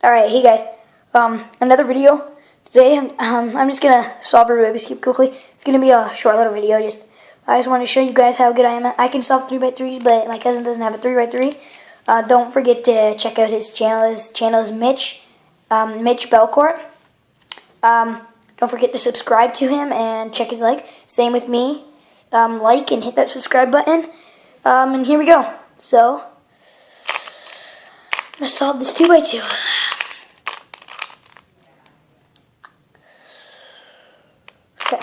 Alright, hey guys, another video. Today I'm just gonna solve a Rubik's Cube quickly. It's gonna be a short little video. I just want to show you guys how good I am. I can solve 3x3s, but my cousin doesn't have a 3x3. Don't forget to check out his channel. His channel is Mitch Belcourt. Don't forget to subscribe to him and check his like. Same with me. Like and hit that subscribe button. And here we go. So I'm gonna solve this 2x2. Okay.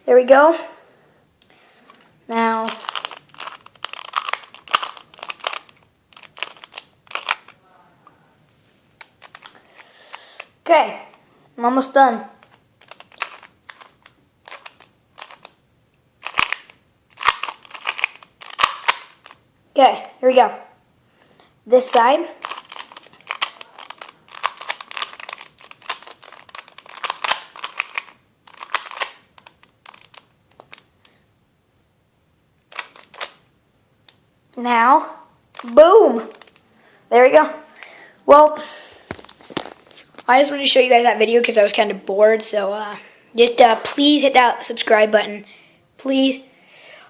There we go. Now, okay, I'm almost done. Okay, here we go. This side. Now, boom! There we go. Well, I just wanted to show you guys that video because I was kind of bored. So just please hit that subscribe button, please.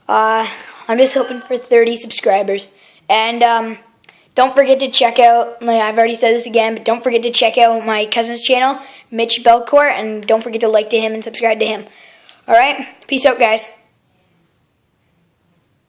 I'm just hoping for 30 subscribers, and don't forget to check out. I've already said this again, but don't forget to check out my cousin's channel, Mitch Belcourt, and don't forget to like to him and subscribe to him. All right, peace out, guys.